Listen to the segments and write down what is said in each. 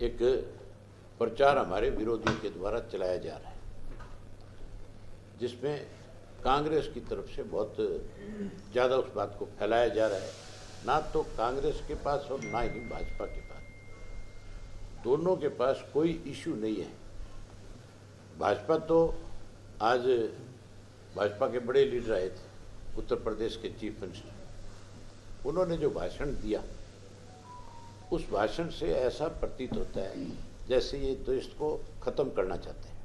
एक प्रचार हमारे विरोधियों के द्वारा चलाया जा रहा है, जिसमें कांग्रेस की तरफ से बहुत ज़्यादा उस बात को फैलाया जा रहा है। ना तो कांग्रेस के पास और ना ही भाजपा के पास, दोनों के पास कोई इशू नहीं है। भाजपा तो आज भाजपा के बड़े लीडर आए थे, उत्तर प्रदेश के चीफ मिनिस्टर, उन्होंने जो भाषण दिया उस भाषण से ऐसा प्रतीत होता है जैसे ये देश को ख़त्म करना चाहते हैं।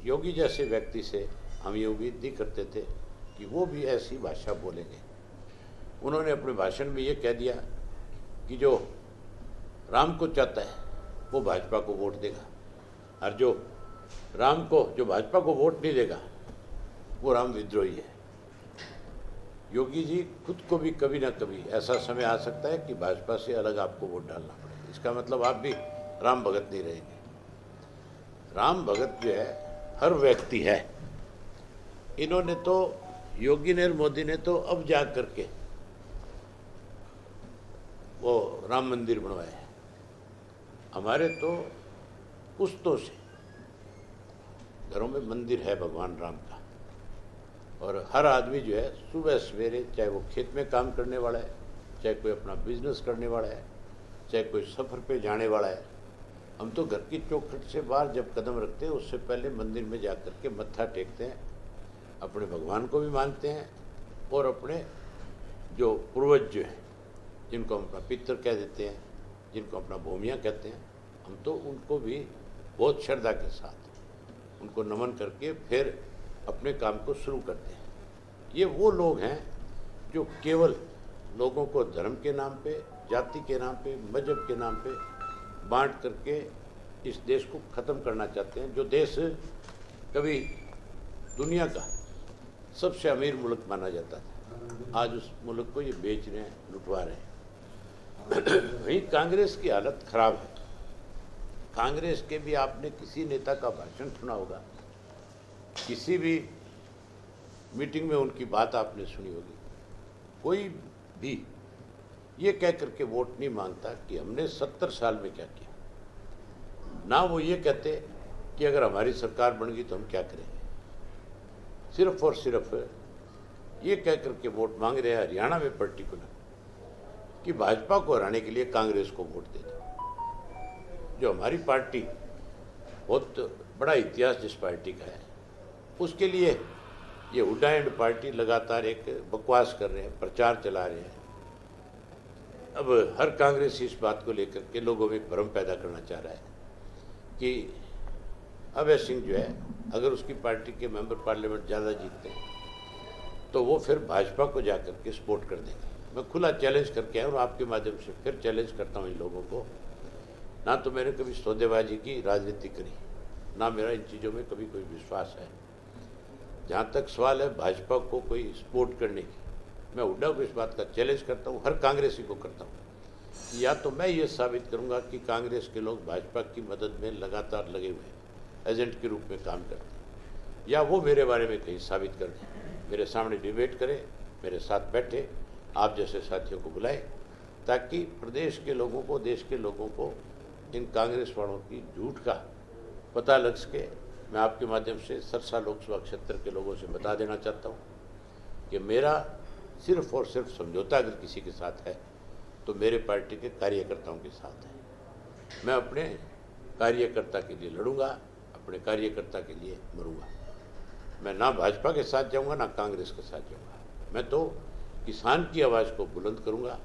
योगी जैसे व्यक्ति से हम ये उम्मीद नहीं करते थे कि वो भी ऐसी भाषा बोलेंगे। उन्होंने अपने भाषण में ये कह दिया कि जो राम को चाहता है वो भाजपा को वोट देगा, और जो भाजपा को वोट नहीं देगा वो राम विद्रोही है। योगी जी खुद को भी कभी ना कभी ऐसा समय आ सकता है कि भाजपा से अलग आपको वोट डालना पड़े। इसका मतलब आप भी राम भगत नहीं रहेंगे। राम भगत जो है हर व्यक्ति है। इन्होंने तो, योगी ने और मोदी ने तो अब जा करके वो राम मंदिर बनवाया है। हमारे तो पुश्तों से घरों में मंदिर है भगवान राम का, और हर आदमी जो है सुबह सवेरे, चाहे वो खेत में काम करने वाला है, चाहे कोई अपना बिजनेस करने वाला है, चाहे कोई सफ़र पे जाने वाला है, हम तो घर की चौखट से बाहर जब कदम रखते हैं उससे पहले मंदिर में जा कर के मत्था टेकते हैं, अपने भगवान को भी मानते हैं और अपने जो पूर्वज जो हैं, जिनको हम अपना पितर कह देते हैं, जिनको अपना भूमिया कहते हैं, हम तो उनको भी बहुत श्रद्धा के साथ उनको नमन करके फिर अपने काम को शुरू करते हैं। ये वो लोग हैं जो केवल लोगों को धर्म के नाम पे, जाति के नाम पे, मजहब के नाम पे बांट करके इस देश को ख़त्म करना चाहते हैं। जो देश कभी दुनिया का सबसे अमीर मुल्क माना जाता था, आज उस मुल्क को ये बेच रहे हैं, लुटवा रहे हैं। वहीं कांग्रेस की हालत ख़राब है। कांग्रेस के भी आपने किसी नेता का भाषण सुना होगा, किसी भी मीटिंग में उनकी बात आपने सुनी होगी। कोई भी ये कह करके वोट नहीं मांगता कि हमने 70 साल में क्या किया। ना वो ये कहते कि अगर हमारी सरकार बन गई तो हम क्या करेंगे। सिर्फ और सिर्फ ये कह करके वोट मांग रहे हैं हरियाणा में पर्टिकुलर कि भाजपा को हराने के लिए कांग्रेस को वोट दे दो। जो हमारी पार्टी, बहुत बड़ा इतिहास जिस पार्टी का है, उसके लिए ये हुड्डा एंड पार्टी लगातार एक बकवास कर रहे हैं, प्रचार चला रहे हैं। अब हर कांग्रेसी इस बात को लेकर के लोगों में भ्रम पैदा करना चाह रहा है कि अभय सिंह जो है, अगर उसकी पार्टी के मेंबर पार्लियामेंट ज़्यादा जीतते हैं तो वो फिर भाजपा को जा कर के सपोर्ट कर देंगे। मैं खुला चैलेंज करके आया हूँ, आपके माध्यम से फिर चैलेंज करता हूँ इन लोगों को। ना तो मैंने कभी सौदेबाजी की राजनीति करी, ना मेरा इन चीज़ों में कभी कोई विश्वास है। जहाँ तक सवाल है भाजपा को कोई सपोर्ट करने की, मैं हुड्डा को इस बात का चैलेंज करता हूँ, हर कांग्रेसी को करता हूँ। या तो मैं ये साबित करूँगा कि कांग्रेस के लोग भाजपा की मदद में लगातार लगे हुए हैं, एजेंट के रूप में काम करते हैं, या वो मेरे बारे में कहीं साबित कर दें, मेरे सामने डिबेट करें, मेरे साथ बैठे, आप जैसे साथियों को बुलाएं, ताकि प्रदेश के लोगों को, देश के लोगों को इन कांग्रेस वालों की झूठ का पता लग सके। मैं आपके माध्यम से सरसा लोकसभा क्षेत्र के लोगों से बता देना चाहता हूँ कि मेरा सिर्फ और सिर्फ समझौता अगर किसी के साथ है तो मेरे पार्टी के कार्यकर्ताओं के साथ है। मैं अपने कार्यकर्ता के लिए लड़ूंगा, अपने कार्यकर्ता के लिए मरूंगा। मैं ना भाजपा के साथ जाऊंगा, ना कांग्रेस के साथ जाऊंगा। मैं तो किसान की आवाज़ को बुलंद करूंगा।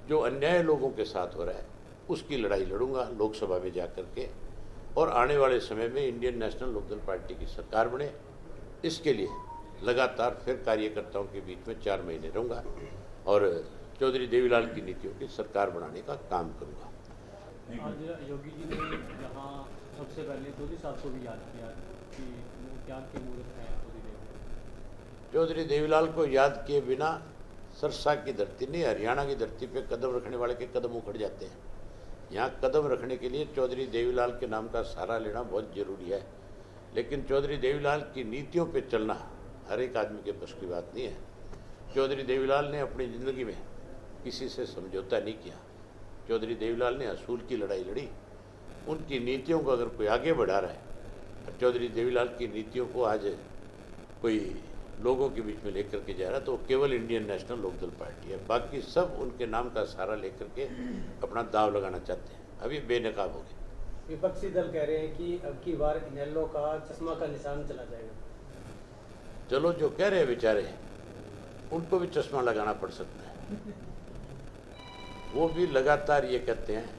जो अन्याय लोगों के साथ हो रहा है उसकी लड़ाई लड़ूंगा लोकसभा में जा कर के, और आने वाले समय में इंडियन नेशनल लोकदल पार्टी की सरकार बने, इसके लिए लगातार फिर कार्यकर्ताओं के बीच में 4 महीने रहूँगा और चौधरी देवीलाल की नीतियों की सरकार बनाने का काम करूँगा। आज योगी जी ने यहाँ सबसे पहले चौधरी साहब को भी याद किया कि त्याग के मुहूर्त हैं चौधरी देवीलाल को याद किए बिना सरसा की धरती नहीं, हरियाणा की धरती पे कदम रखने वाले के कदम उखड़ जाते हैं। यहाँ कदम रखने के लिए चौधरी देवीलाल के नाम का सहारा लेना बहुत जरूरी है, लेकिन चौधरी देवीलाल की नीतियों पे चलना हर एक आदमी के बस की बात नहीं है। चौधरी देवीलाल ने अपनी ज़िंदगी में किसी से समझौता नहीं किया। चौधरी देवीलाल ने असूल की लड़ाई लड़ी। उनकी नीतियों को अगर कोई आगे बढ़ा रहा है, और चौधरी देवीलाल की नीतियों को आज कोई लोगों के बीच में लेकर के जा रहा है, तो वो केवल इंडियन नेशनल लोकदल पार्टी है। बाकी सब उनके नाम का सहारा लेकर के अपना दाव लगाना चाहते हैं। अभी बेनकाब हो गए। विपक्षी दल कह रहे हैं कि अब की बार इनेलो का चश्मा का निशान चला जाएगा। चलो, जो कह रहे हैं बेचारे, उनको भी चश्मा लगाना पड़ सकता है। वो भी लगातार ये कहते हैं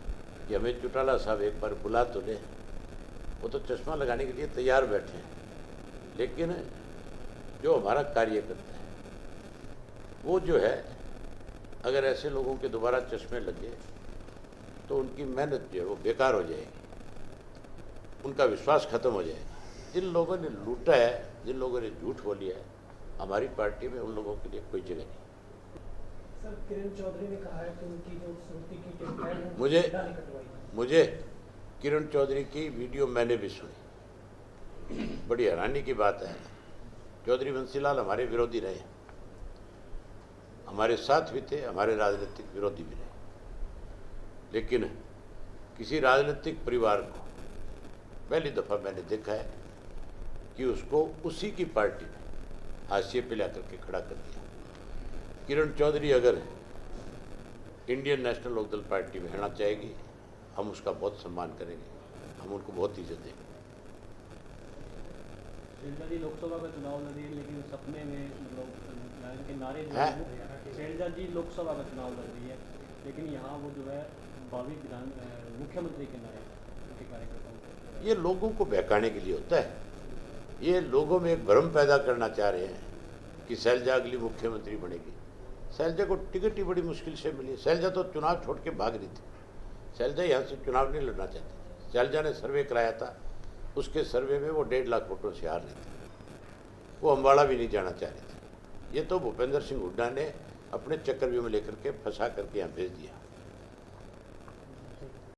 कि हमें चौटाला साहब एक बार बुला तो ले। वो तो चश्मा लगाने के लिए तैयार बैठे हैं, लेकिन जो हमारा कार्य करता है वो जो है, अगर ऐसे लोगों के दोबारा चश्मे लगे तो उनकी मेहनत जो है वो बेकार हो जाएगी, उनका विश्वास खत्म हो जाएगा। जिन लोगों ने लूटा है, जिन लोगों ने झूठ बोलिया है, हमारी पार्टी में उन लोगों के लिए कोई जगह नहीं। सर, किरण चौधरी ने कहा है कि उनकी जो श्रुति की टिकट है वो मुझे सीधा नहीं कटवाई। मुझे किरण चौधरी की वीडियो मैंने भी सुनी। बड़ी हैरानी की बात है, चौधरी बंसीलाल हमारे विरोधी रहे, हमारे साथ भी थे, हमारे राजनीतिक विरोधी भी रहे, लेकिन किसी राजनीतिक परिवार को पहली दफ़ा मैंने देखा है कि उसको उसी की पार्टी में हाशिए पे ला करके खड़ा कर दिया। किरण चौधरी अगर इंडियन नेशनल लोकदल पार्टी में रहना चाहेगी, हम उसका बहुत सम्मान करेंगे, हम उनको बहुत इज्जत देंगे। शैलजा जी लोकसभा का चुनाव लड़ी, लेकिन सपने में मतलब के नारे जो हैं? है, शैलजा जी लोकसभा का चुनाव लड़ रही है, लेकिन यहाँ वो जो है भावी मुख्यमंत्री के नारे उनके कार्यकर्ताओं को, ये लोगों को बहकाने के लिए होता है। ये लोगों में एक भ्रम पैदा करना चाह रहे हैं कि शैलजा अगली मुख्यमंत्री बनेगी। शैलजा को टिकट ही बड़ी मुश्किल से मिली। शैलजा तो चुनाव छोड़ के भाग रही थी। शैलजा यहाँ से चुनाव नहीं लड़ना चाहती थी। शैलजा ने सर्वे कराया था, उसके सर्वे में वो 1.5 लाख वोटों से हार रही थी। वो अम्बाड़ा भी नहीं जाना चाह रही थी। ये तो भूपेंद्र सिंह हुड्डा ने अपने चक्रव्यूह में लेकर के फंसा करके यहाँ भेज दिया।